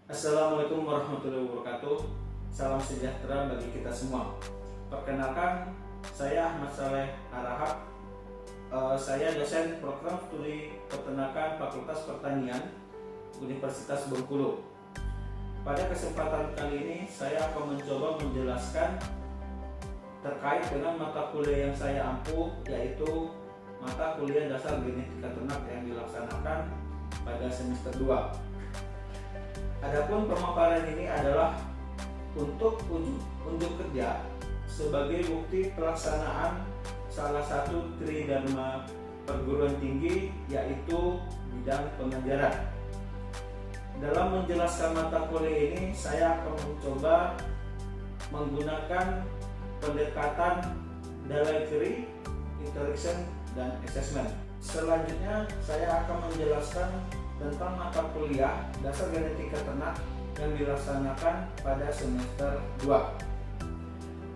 Assalamualaikum warahmatullahi wabarakatuh. Salam sejahtera bagi kita semua. Perkenalkan, saya Ahmad Saleh Harahap. Saya dosen program studi peternakan Fakultas Pertanian Universitas Bengkulu. Pada kesempatan kali ini saya akan mencoba menjelaskan terkait dengan mata kuliah yang saya ampuh, yaitu mata kuliah dasar genetika ternak yang dilaksanakan pada semester 2. Adapun pemaparan ini adalah untuk unjuk kerja sebagai bukti pelaksanaan salah satu tridharma perguruan tinggi, yaitu bidang pengajaran. Dalam menjelaskan mata kuliah ini, saya akan mencoba menggunakan pendekatan delivery, interaction, dan assessment. Selanjutnya, saya akan menjelaskan tentang mata kuliah dasar genetika ternak yang dilaksanakan pada semester 2.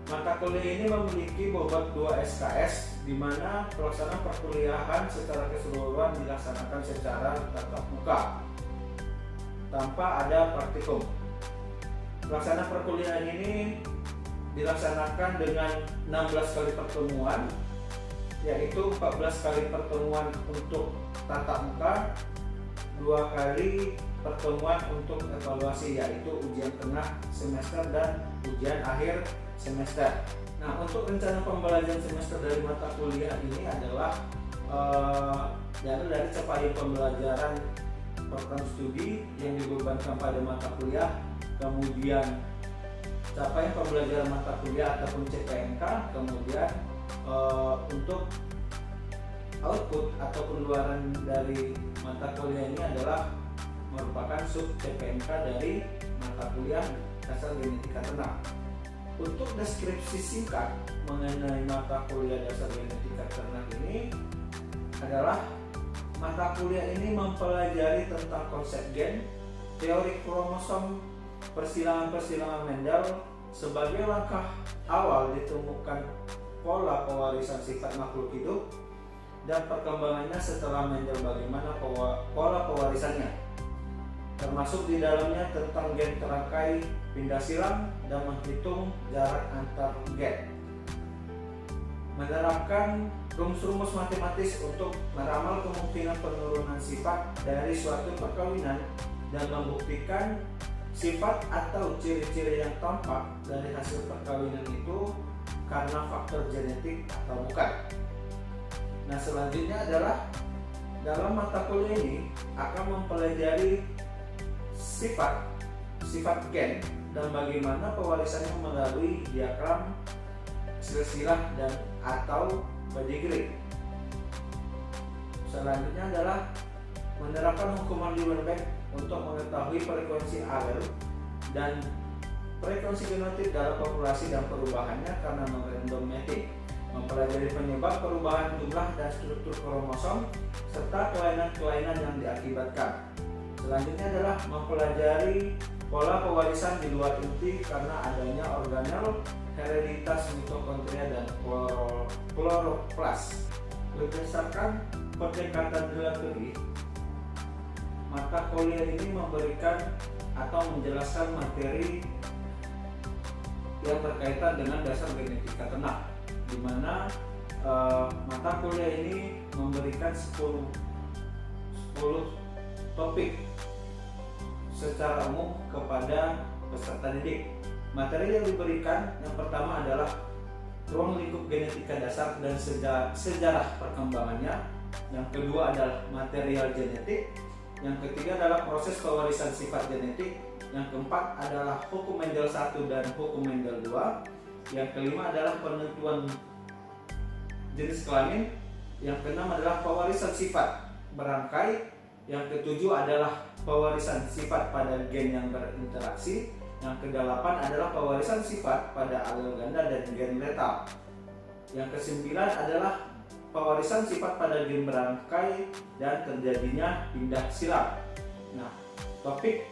Mata kuliah ini memiliki bobot 2 SKS, di mana pelaksanaan perkuliahan secara keseluruhan dilaksanakan secara tatap muka tanpa ada praktikum. Pelaksanaan perkuliahan ini dilaksanakan dengan 16 kali pertemuan, yaitu 14 kali pertemuan untuk tatap muka, 2 kali pertemuan untuk evaluasi, yaitu ujian tengah semester dan ujian akhir semester. Nah, untuk rencana pembelajaran semester dari mata kuliah ini adalah dari capaian pembelajaran program studi yang dibebankan pada mata kuliah, kemudian capaian pembelajaran mata kuliah ataupun CPNK, kemudian untuk output atau keluaran dari mata kuliah ini adalah merupakan sub CPNK dari mata kuliah dasar genetika ternak. Untuk deskripsi singkat mengenai mata kuliah dasar genetika ternak ini adalah mata kuliah ini mempelajari tentang konsep gen, teori kromosom, persilangan-persilangan Mendel sebagai langkah awal ditemukan pola pewarisan sifat makhluk hidup dan perkembangannya setelah Mendel, bagaimana pola pewarisannya, termasuk di dalamnya tentang gen terangkai pindah silang dan menghitung jarak antar gen. Menerapkan rumus-rumus matematis untuk meramal kemungkinan penurunan sifat dari suatu perkawinan dan membuktikan sifat atau ciri-ciri yang tampak dari hasil perkawinan itu karena faktor genetik atau bukan. Nah, selanjutnya adalah dalam mata kuliah ini akan mempelajari sifat gen dan bagaimana pewarisannya melalui diagram silsilah dan atau pedigree. Selanjutnya adalah menerapkan hukuman Liebenbeck untuk mengetahui frekuensi alel dan frekuensi genotip dalam populasi dan perubahannya karena non-random mapping, mempelajari penyebab perubahan jumlah dan struktur kromosom serta kelainan-kelainan yang diakibatkan. Selanjutnya adalah mempelajari pola pewarisan di luar inti karena adanya organel, hereditas, mitokondria, dan kloroplas. Berdasarkan pendekatan delivery, mata kuliah ini memberikan atau menjelaskan materi yang berkaitan dengan dasar genetika ternak, di mana mata kuliah ini memberikan 10 topik secara umum kepada peserta didik. Materi yang diberikan yang pertama adalah ruang lingkup genetika dasar dan sejarah perkembangannya. Yang kedua adalah material genetik. Yang ketiga adalah proses pewarisan sifat genetik. Yang keempat adalah hukum Mendel 1 dan hukum Mendel 2. Yang kelima adalah penentuan jenis kelamin. Yang keenam adalah pewarisan sifat berangkai. Yang ketujuh adalah pewarisan sifat pada gen yang berinteraksi. Yang kedelapan adalah pewarisan sifat pada alel ganda dan gen letal. Yang kesembilan adalah pewarisan sifat pada gen berangkai dan terjadinya pindah silang. Nah, topik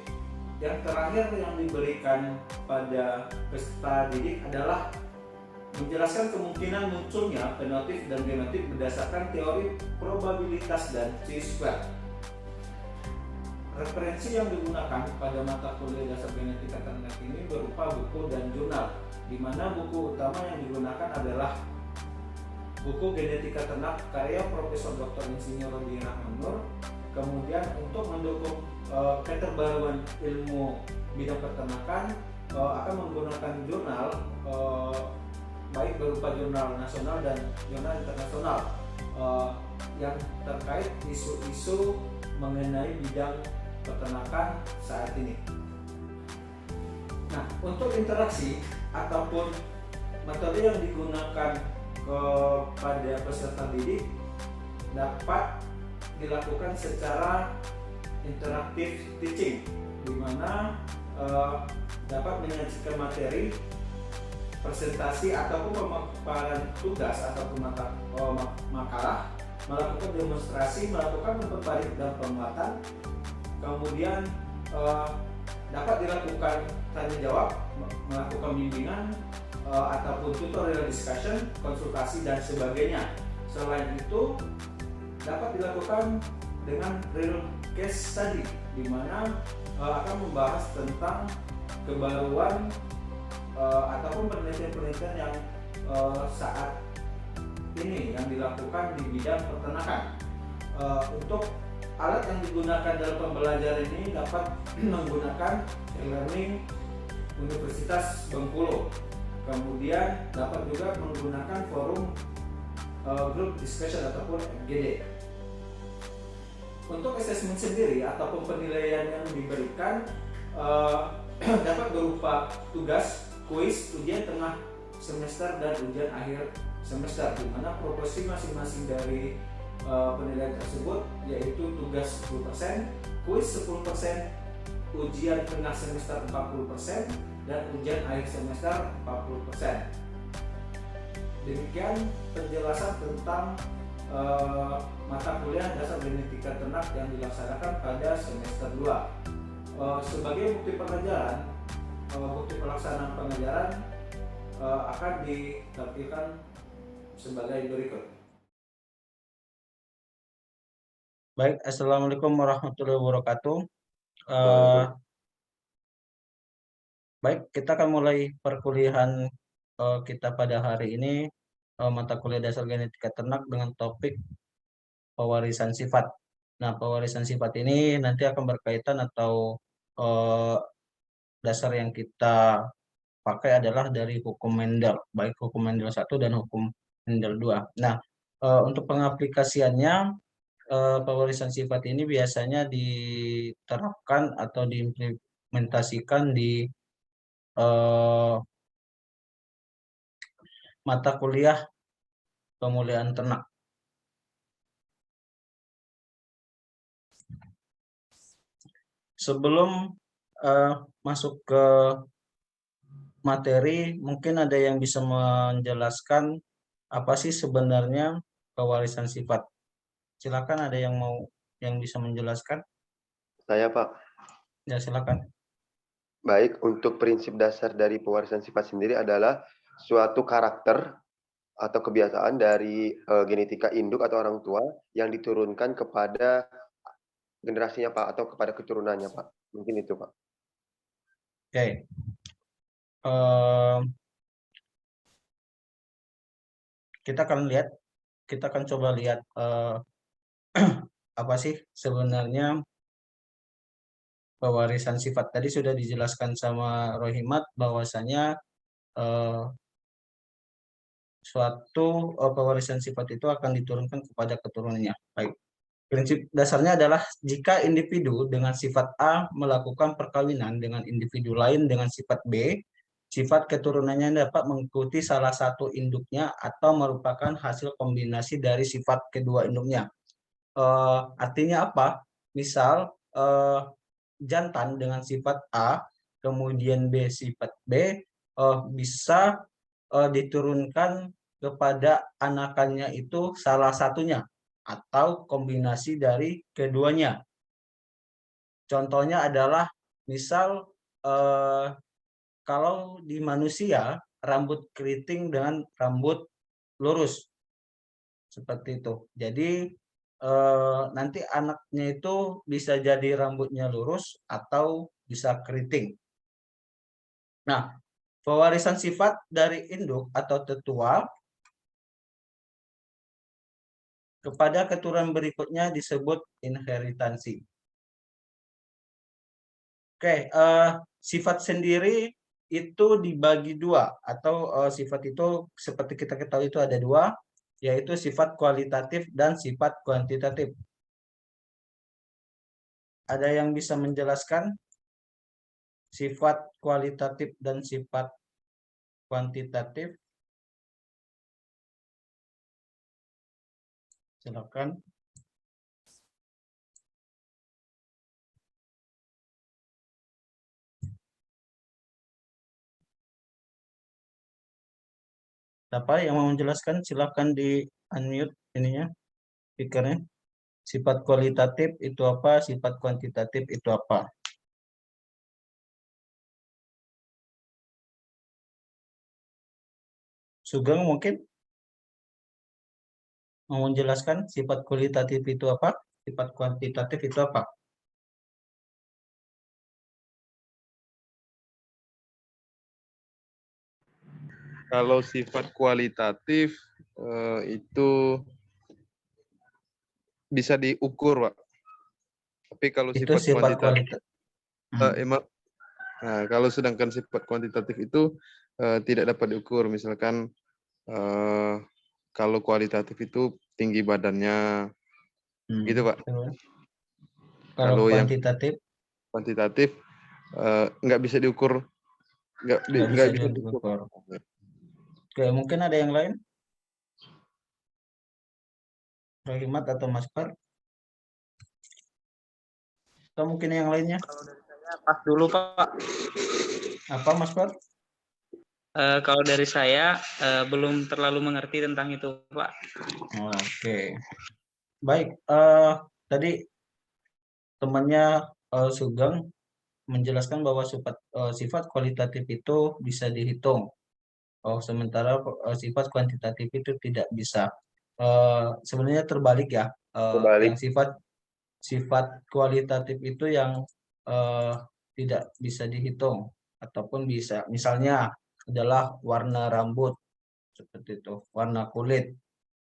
yang terakhir yang diberikan pada peserta didik adalah menjelaskan kemungkinan munculnya fenotip dan genotip berdasarkan teori probabilitas dan chi-square. Referensi yang digunakan pada mata kuliah dasar genetika ternak ini berupa buku dan jurnal, di mana buku utama yang digunakan adalah buku Genetika Ternak karya Profesor Dr. Insinyur Rodi Rahman Nur. Kemudian untuk mendukung keterbaruan ilmu bidang peternakan akan menggunakan jurnal baik berupa jurnal nasional dan jurnal internasional yang terkait isu-isu mengenai bidang peternakan saat ini. Nah, untuk interaksi ataupun metode yang digunakan kepada peserta didik dapat dilakukan secara interaktif teaching, di mana dapat menyajikan materi, presentasi ataupun pemaparan tugas ataupun makalah, melakukan demonstrasi, melakukan memperbarui dan penguatan, kemudian dapat dilakukan tanya jawab, melakukan bimbingan ataupun tutorial discussion, konsultasi dan sebagainya. Selain itu dapat dilakukan dengan real case study, di mana akan membahas tentang kebaruan ataupun penelitian-penelitian yang saat ini yang dilakukan di bidang peternakan. Untuk alat yang digunakan dalam pembelajaran ini dapat menggunakan e-learning Universitas Bengkulu. Kemudian dapat juga menggunakan forum group discussion ataupun FGD. Untuk assessment sendiri ataupun penilaian yang diberikan dapat berupa tugas, kuis, ujian tengah semester dan ujian akhir semester, di mana proporsi masing-masing dari penilaian tersebut yaitu tugas 10%, kuis 10%, ujian tengah semester 40%, dan ujian akhir semester 40%. Demikian penjelasan tentang mata kuliah dasar genetika ternak yang dilaksanakan pada semester 2. Sebagai bukti pengajaran, bukti pelaksanaan pengajaran akan ditampilkan sebagai berikut. Baik, Assalamualaikum warahmatullahi wabarakatuh. Baik, kita akan mulai perkuliahan kita pada hari ini, mata kuliah dasar genetika ternak dengan topik pewarisan sifat. Nah, pewarisan sifat ini nanti akan berkaitan atau dasar yang kita pakai adalah dari hukum Mendel, baik hukum Mendel 1 dan hukum Mendel 2. Nah, untuk pengaplikasiannya, pewarisan sifat ini biasanya diterapkan atau diimplementasikan di mata kuliah pemulihan ternak. Sebelum masuk ke materi, mungkin ada yang bisa menjelaskan apa sih sebenarnya pewarisan sifat. Silakan, ada yang bisa menjelaskan? Saya, Pak. Ya, silakan. Baik, untuk prinsip dasar dari pewarisan sifat sendiri adalah suatu karakter atau kebiasaan dari genetika induk atau orang tua yang diturunkan kepada generasinya, Pak, atau kepada keturunannya, Pak. Mungkin itu, Pak. Oke. Kita akan coba lihat apa sih sebenarnya pewarisan sifat. Tadi sudah dijelaskan sama Rohimat bahwasanya suatu pewarisan sifat itu akan diturunkan kepada keturunannya. Baik. Prinsip dasarnya adalah jika individu dengan sifat A melakukan perkawinan dengan individu lain dengan sifat B, sifat keturunannya dapat mengikuti salah satu induknya atau merupakan hasil kombinasi dari sifat kedua induknya. Artinya apa? Misal jantan dengan sifat A, kemudian B sifat B, bisa diturunkan kepada anakannya itu salah satunya atau kombinasi dari keduanya. Contohnya adalah misal kalau di manusia rambut keriting dengan rambut lurus seperti itu. Jadi nanti anaknya itu bisa jadi rambutnya lurus atau bisa keriting. Nah, pewarisan sifat dari induk atau tetua kepada keturunan berikutnya disebut inheritansi. Oke, sifat sendiri itu dibagi dua, atau sifat itu seperti kita ketahui itu ada dua, yaitu sifat kualitatif dan sifat kuantitatif. Ada yang bisa menjelaskan sifat kualitatif dan sifat kuantitatif? Silakan. Siapa yang mau menjelaskan? Silakan di unmute ininya, speakernya. Sifat kualitatif itu apa? Sifat kuantitatif itu apa? Sugeng mungkin mau menjelaskan sifat kualitatif itu apa? Sifat kuantitatif itu apa? Kalau sifat kualitatif itu bisa diukur, Pak. Tapi kalau Itu sifat sifat kuantitatif, kualitatif. nah, kalau sedangkan sifat kuantitatif itu tidak dapat diukur. Misalkan kalau kualitatif itu tinggi badannya, gitu Pak. Kalau yang kuantitatif kuantitatif nggak bisa diukur, nggak bisa diukur. Oke, mungkin ada yang lain? Rahmat atau Mas Par? Atau mungkin yang lainnya? Kalau dari saya pas dulu Pak. Apa Mas Par? Kalau dari saya belum terlalu mengerti tentang itu Pak. Oke. Baik, tadi temannya Sugeng menjelaskan bahwa sifat kualitatif itu bisa dihitung. Sementara sifat kuantitatif itu tidak bisa. Sebenarnya terbalik ya. Terbalik. Yang sifat kualitatif itu yang tidak bisa dihitung ataupun bisa, misalnya adalah warna rambut seperti itu, warna kulit.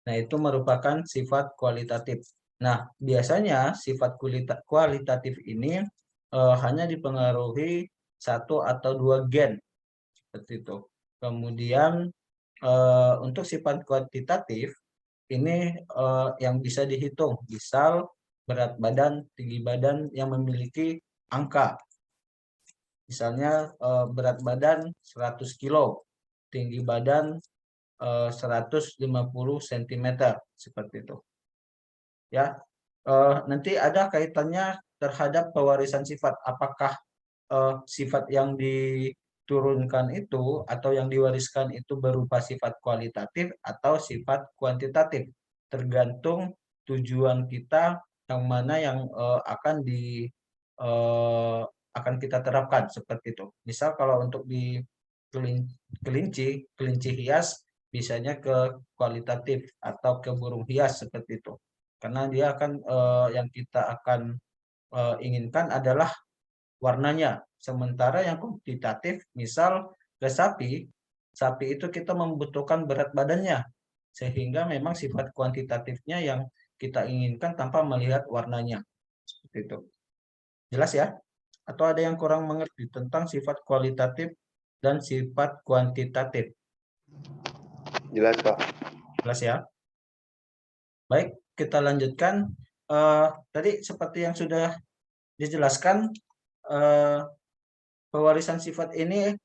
Nah, itu merupakan sifat kualitatif. Nah, biasanya sifat kualitatif ini hanya dipengaruhi 1 atau 2 gen seperti itu. Kemudian untuk sifat kuantitatif ini yang bisa dihitung, misal berat badan, tinggi badan yang memiliki angka. Misalnya berat badan 100 kilo, tinggi badan 150 cm seperti itu. Ya, nanti ada kaitannya terhadap pewarisan sifat. Apakah sifat yang diturunkan itu atau yang diwariskan itu berupa sifat kualitatif atau sifat kuantitatif, tergantung tujuan kita yang mana yang akan kita terapkan seperti itu. Misal kalau untuk di kelinci hias bisanya ke kualitatif atau ke burung hias seperti itu, karena dia akan yang kita akan inginkan adalah warnanya. Sementara yang kuantitatif, misal ke sapi itu kita membutuhkan berat badannya, sehingga memang sifat kuantitatifnya yang kita inginkan tanpa melihat warnanya. Seperti itu. Jelas ya? Atau ada yang kurang mengerti tentang sifat kualitatif dan sifat kuantitatif? Jelas, Pak. Jelas ya? Baik, kita lanjutkan. Tadi seperti yang sudah dijelaskan, pewarisan sifat ini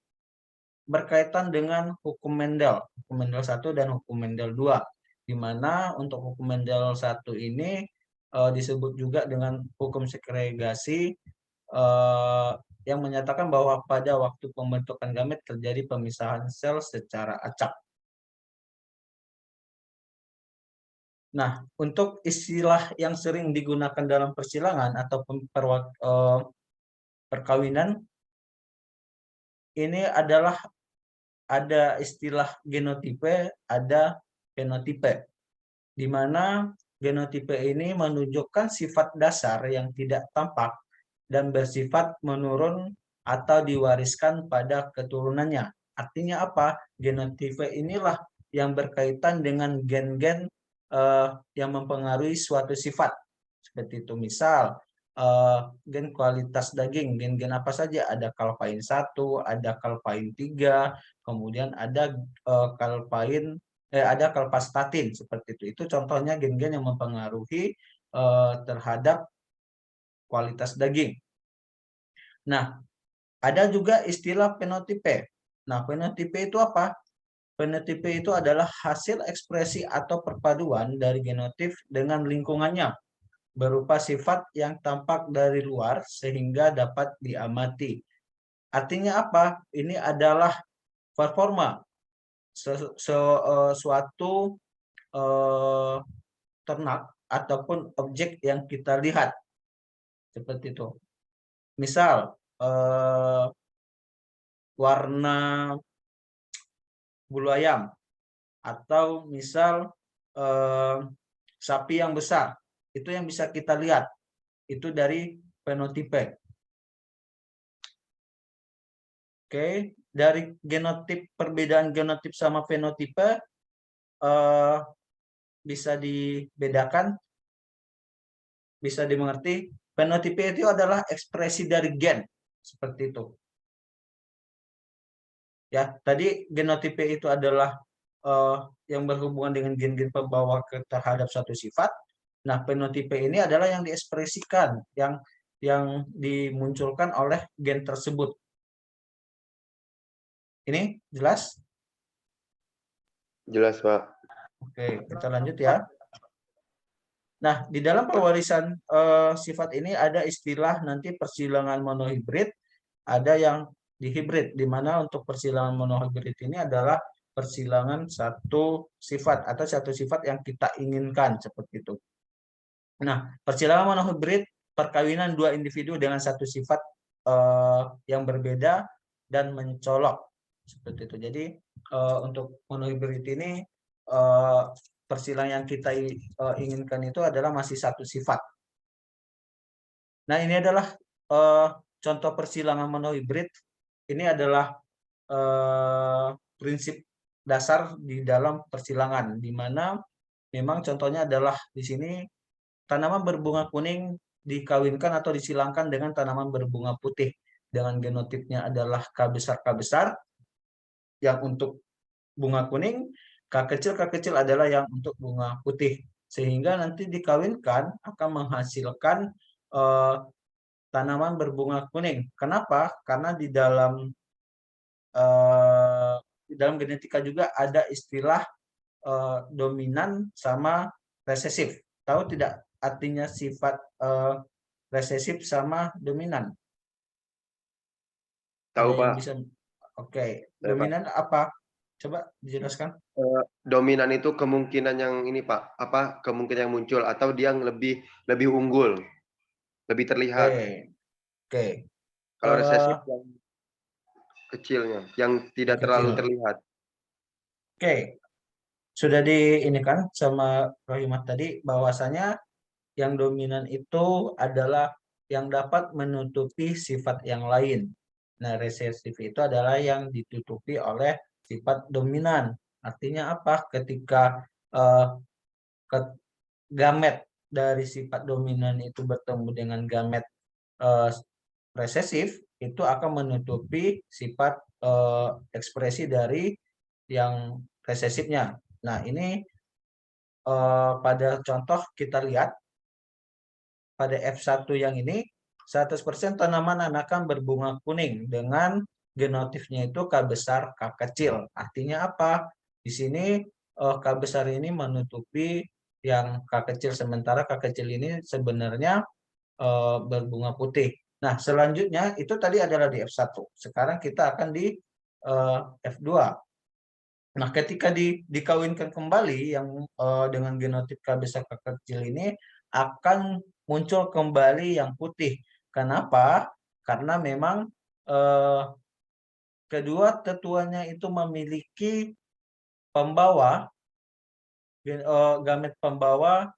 berkaitan dengan hukum Mendel 1 dan hukum Mendel 2, di mana untuk hukum Mendel 1 ini disebut juga dengan hukum segregasi, yang menyatakan bahwa pada waktu pembentukan gamet terjadi pemisahan sel secara acak. Nah, untuk istilah yang sering digunakan dalam persilangan atau perkawinan, ini adalah ada istilah genotipe, ada fenotipe, di mana genotipe ini menunjukkan sifat dasar yang tidak tampak dan bersifat menurun atau diwariskan pada keturunannya. Artinya apa? Genotipe inilah yang berkaitan dengan gen-gen yang mempengaruhi suatu sifat. Seperti itu, misal gen kualitas daging, gen-gen apa saja? Ada kalpain 1, ada kalpain 3, kemudian ada ada kalpastatin, seperti itu. Itu contohnya gen-gen yang mempengaruhi terhadap kualitas daging. Nah, ada juga istilah fenotipe. Nah, fenotipe itu apa? Fenotipe itu adalah hasil ekspresi atau perpaduan dari genotip dengan lingkungannya, berupa sifat yang tampak dari luar sehingga dapat diamati. Artinya apa? Ini adalah performa suatu ternak ataupun objek yang kita lihat. Seperti itu. Misal, warna bulu ayam, atau misal sapi yang besar, itu yang bisa kita lihat, itu dari fenotipe. Oke, dari genotip, perbedaan genotip sama fenotipe bisa dibedakan, bisa dimengerti. Fenotipe itu adalah ekspresi dari gen, seperti itu. Ya, tadi genotipe itu adalah yang berhubungan dengan gen-gen pembawa terhadap suatu sifat. Nah, fenotipe ini adalah yang diekspresikan, yang dimunculkan oleh gen tersebut. Ini jelas? Jelas, Pak. Oke, kita lanjut ya. Nah, di dalam pewarisan sifat ini ada istilah nanti persilangan monohibrid, ada yang dihibrid, di mana untuk persilangan monohibrid ini adalah persilangan satu sifat atau satu sifat yang kita inginkan, seperti itu. Nah, persilangan monohibrid perkawinan dua individu dengan satu sifat yang berbeda dan mencolok, seperti itu. Jadi untuk monohibrid ini persilangan yang kita inginkan itu adalah masih satu sifat. Nah, ini adalah contoh persilangan monohibrid. Ini adalah prinsip dasar di dalam persilangan, di mana memang contohnya adalah di sini tanaman berbunga kuning dikawinkan atau disilangkan dengan tanaman berbunga putih dengan genotipnya adalah K besar yang untuk bunga kuning, K kecil adalah yang untuk bunga putih, sehingga nanti dikawinkan akan menghasilkan tanaman berbunga kuning. Kenapa? Karena di dalam genetika juga ada istilah dominan sama resesif. Tahu tidak artinya sifat resesif sama dominan? Tahu, Ada yang Pak. bisa? Oke, dominan apa? Coba dijelaskan. Dominan itu kemungkinan yang ini, Pak. Apa kemungkinan yang muncul atau dia yang lebih unggul, lebih terlihat. Oke. Kalau resesif yang kecilnya, yang tidak terlalu kecil. terlihat. Oke. Sudah diinikan sama Rohimat tadi bahwasanya yang dominan itu adalah yang dapat menutupi sifat yang lain. Nah, resesif itu adalah yang ditutupi oleh sifat dominan. Artinya apa? Ketika gamet dari sifat dominan itu bertemu dengan gamet resesif, itu akan menutupi sifat ekspresi dari yang resesifnya. Nah, ini pada contoh kita lihat pada F1 yang ini 100% tanaman anakan berbunga kuning dengan genotipnya itu K besar K kecil. Artinya apa? Di sini K besar ini menutupi yang K kecil, sementara K kecil ini sebenarnya berbunga putih. Nah, selanjutnya itu tadi adalah di F1. Sekarang kita akan di F2. Nah, ketika dikawinkan kembali yang dengan genotip K besar K kecil ini akan muncul kembali yang putih. Kenapa? Karena memang kedua tetuanya itu memiliki pembawa gamet pembawa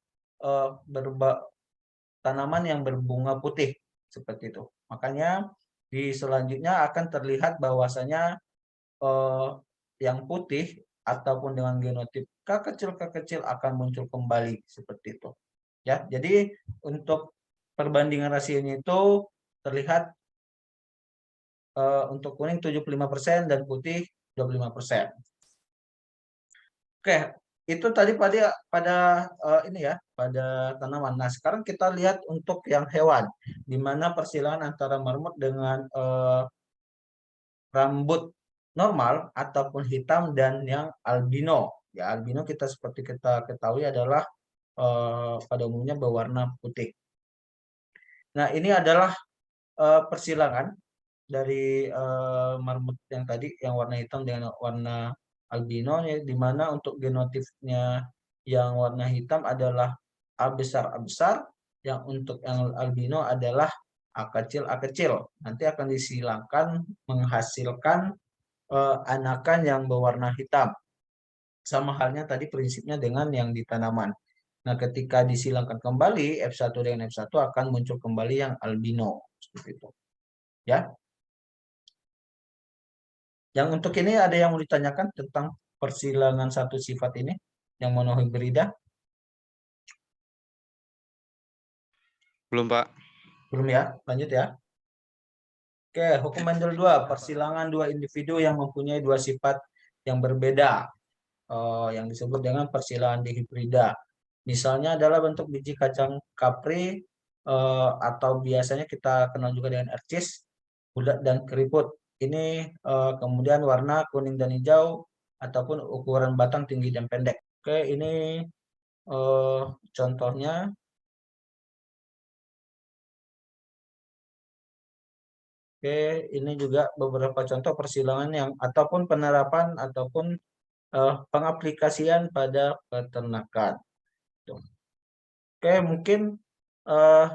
tanaman yang berbunga putih seperti itu. Makanya di selanjutnya akan terlihat bahwasanya yang putih ataupun dengan genotip K kecil akan muncul kembali seperti itu. Ya, jadi untuk perbandingan rasionya itu terlihat untuk kuning 75% dan putih 25%. Oke, itu tadi pada ini ya, pada tanaman. Nah, sekarang kita lihat untuk yang hewan, di mana persilangan antara marmut dengan rambut normal ataupun hitam dan yang albino. Ya, albino seperti kita ketahui adalah pada umumnya berwarna putih. Nah, ini adalah persilangan dari marmut yang tadi yang warna hitam dengan warna albino, ya, di mana untuk genotipnya yang warna hitam adalah A besar, yang untuk yang albino adalah A kecil. Nanti akan disilangkan menghasilkan anakan yang berwarna hitam. Sama halnya tadi prinsipnya dengan yang di tanaman. Nah, ketika disilangkan kembali F1 dengan F1 akan muncul kembali yang albino seperti itu. Ya. Yang untuk ini ada yang mau ditanyakan tentang persilangan satu sifat ini yang monohibrida? Belum, Pak. Belum ya? Lanjut ya. Oke, hukum Mendel 2, persilangan dua individu yang mempunyai dua sifat yang berbeda, yang disebut dengan persilangan dihibrida. Misalnya adalah bentuk biji kacang kapri, atau biasanya kita kenal juga dengan ercis, bulat dan keriput. Ini kemudian warna kuning dan hijau ataupun ukuran batang tinggi dan pendek. Oke, ini contohnya. Oke, ini juga beberapa contoh persilangan yang ataupun penerapan ataupun pengaplikasian pada peternakan. Oke, mungkin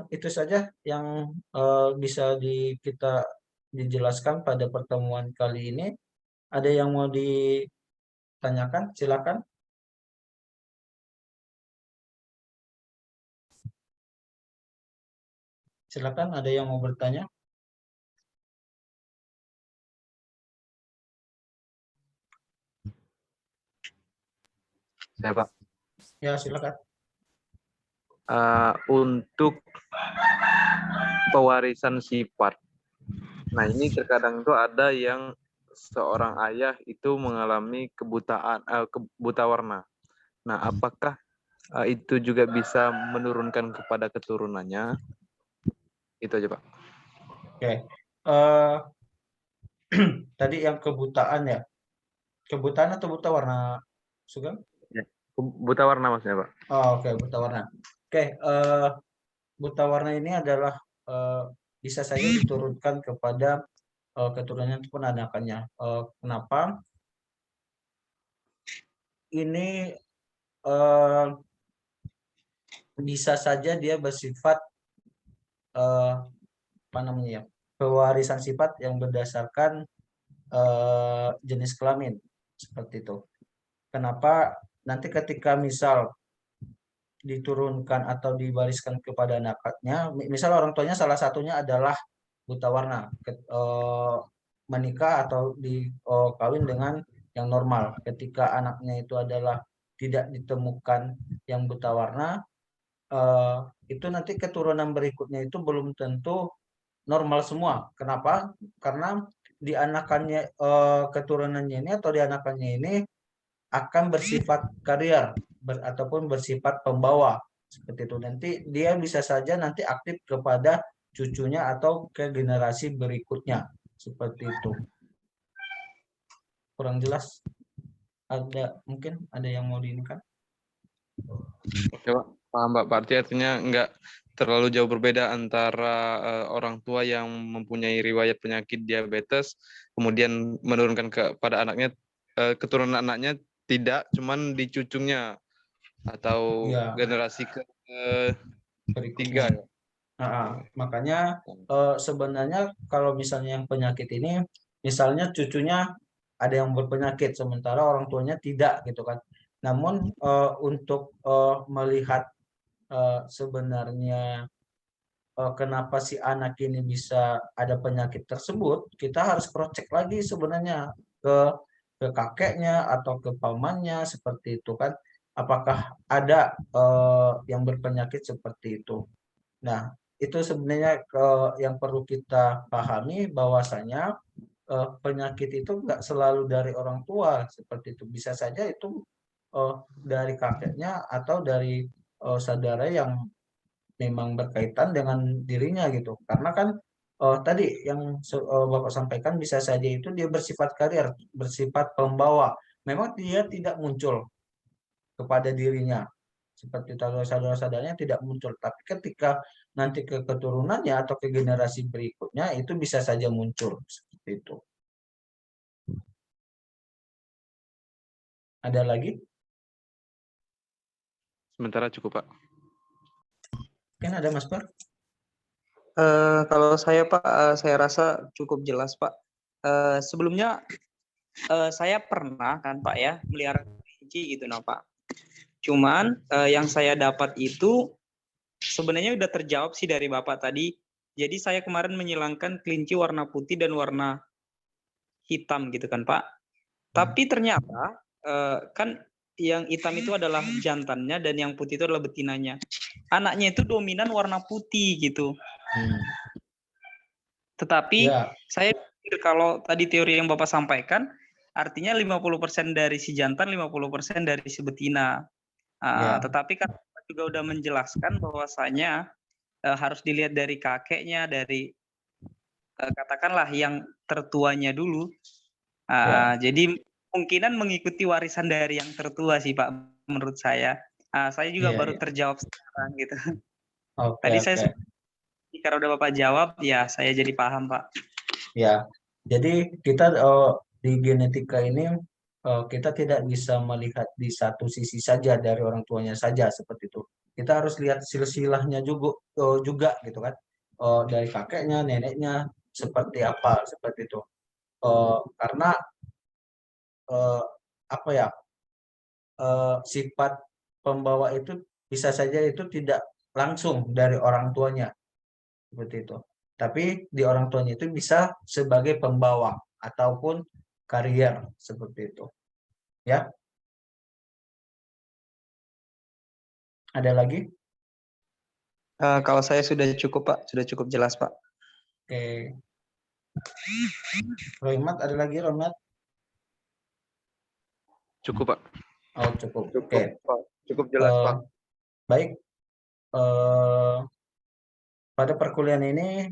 itu saja yang bisa kita dijelaskan pada pertemuan kali ini. Ada yang mau ditanyakan? Silakan. Silakan, ada yang mau bertanya? Saya, Pak. Ya, silakan. Untuk pewarisan sifat. Nah, ini terkadang tuh ada yang seorang ayah itu mengalami buta warna. Nah, apakah itu juga bisa menurunkan kepada keturunannya? Itu aja, Pak. Oke. Tadi yang kebutaan ya. Kebutaan atau buta warna, Sugeng? Ya. Buta warna maksudnya, Pak. Oh, oke, buta warna. Oke, buta warna ini adalah bisa saja diturunkan kepada keturunannya ataupun anakannya. Kenapa? Ini bisa saja dia bersifat apa namanya ya, pewarisan sifat yang berdasarkan jenis kelamin seperti itu. Kenapa? Nanti ketika misal diturunkan atau diwariskan kepada anaknya, misal orang tuanya salah satunya adalah buta warna, menikah atau kawin dengan yang normal. Ketika anaknya itu adalah tidak ditemukan yang buta warna, itu nanti keturunan berikutnya itu belum tentu normal semua. Kenapa? Karena di anakannya, keturunannya ini atau di anakannya ini akan bersifat karier ataupun bersifat pembawa seperti itu. Nanti dia bisa saja nanti aktif kepada cucunya atau ke generasi berikutnya seperti itu. Kurang jelas? Mungkin ada yang mau diinginkan? Oke, Pak. Paham, Pak. Berarti artinya nggak terlalu jauh berbeda antara orang tua yang mempunyai riwayat penyakit diabetes, kemudian menurunkan kepada anaknya, keturunan anaknya tidak, cuman di cucunya atau Ya, generasi berikutnya. ketiga. Makanya sebenarnya kalau misalnya yang penyakit ini, misalnya cucunya ada yang berpenyakit sementara orang tuanya tidak gitu kan. Namun untuk melihat sebenarnya kenapa si anak ini bisa ada penyakit tersebut, kita harus cross check lagi sebenarnya ke kakeknya atau ke pamannya seperti itu kan. Apakah ada yang berpenyakit seperti itu. Nah, itu sebenarnya yang perlu kita pahami bahwasanya penyakit itu nggak selalu dari orang tua seperti itu. Bisa saja itu dari kakeknya atau dari saudara yang memang berkaitan dengan dirinya gitu. Karena kan tadi yang Bapak sampaikan bisa saja itu dia bersifat karier, bersifat pembawa. Memang dia tidak muncul kepada dirinya. Seperti saudara-saudaranya tidak muncul. Tapi ketika nanti ke keturunannya atau ke generasi berikutnya itu bisa saja muncul seperti itu. Ada lagi? Sementara cukup, Pak. Mungkin ada Mas Par? Kalau saya Pak, saya rasa cukup jelas Pak. Sebelumnya saya pernah kan Pak ya melihara kelinci gitu nah Pak. Cuman yang saya dapat itu sebenarnya udah terjawab sih dari Bapak tadi. Jadi saya kemarin menyilangkan kelinci warna putih dan warna hitam gitu kan Pak. Tapi ternyata kan yang hitam itu adalah jantannya dan yang putih itu adalah betinanya. Anaknya itu dominan warna putih gitu. Tetapi saya pikir kalau tadi teori yang Bapak sampaikan, artinya 50% dari si jantan, 50% dari si betina. Tetapi kan Bapak juga udah menjelaskan bahwasanya harus dilihat dari kakeknya, dari katakanlah yang tertuanya dulu. Jadi kemungkinan mengikuti warisan dari yang tertua sih Pak, menurut saya. Saya juga baru terjawab sekarang gitu. Tadi saya karena udah Bapak jawab, ya saya jadi paham Pak. Ya, jadi kita di genetika ini kita tidak bisa melihat di satu sisi saja dari orang tuanya saja seperti itu. Kita harus lihat silsilahnya juga gitu kan. Dari kakeknya, neneknya seperti apa seperti itu. Karena apa ya, sifat pembawa itu bisa saja itu tidak langsung dari orang tuanya seperti itu. Tapi di orang tuanya itu bisa sebagai pembawa ataupun karier seperti itu. Ya. Ada lagi? Kalau saya sudah cukup Pak, sudah cukup jelas Pak. Oke. Rohmat, ada lagi Rohmat? Cukup, Pak. Oh, cukup. Cukup, Oke. Pak. Cukup jelas, Pak. Baik. Pada perkuliahan ini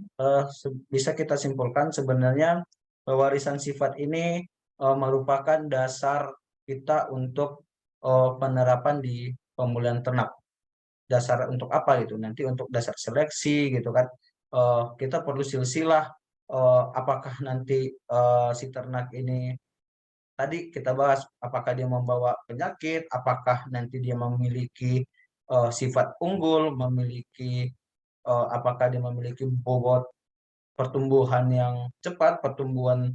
bisa kita simpulkan sebenarnya pewarisan sifat ini merupakan dasar kita untuk penerapan di pemulihan ternak. Dasar untuk apa itu? Nanti untuk dasar seleksi gitu kan. Kita perlu silsilah apakah nanti si ternak ini tadi kita bahas apakah dia membawa penyakit, apakah nanti dia memiliki sifat unggul, memiliki apakah dia memiliki bobot pertumbuhan yang cepat, pertambahan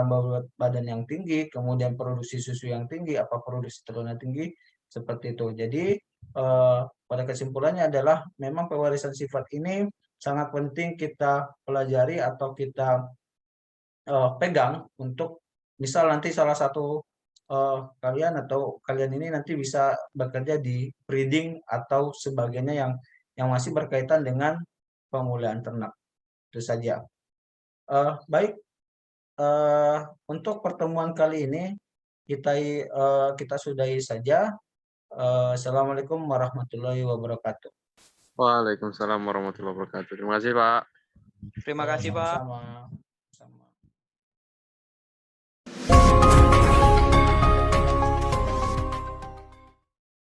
bobot badan yang tinggi, kemudian produksi susu yang tinggi, apa produksi telurnya tinggi, seperti itu. Jadi pada kesimpulannya adalah memang pewarisan sifat ini sangat penting kita pelajari atau kita pegang untuk misal nanti salah satu kalian atau kalian ini nanti bisa bekerja di breeding atau sebagainya yang masih berkaitan dengan pemulihan ternak. Itu saja. Baik, untuk pertemuan kali ini kita sudahi saja. Assalamualaikum warahmatullahi wabarakatuh. Waalaikumsalam warahmatullahi wabarakatuh. Terima kasih, Pak. Terima kasih Pak. Sama-sama.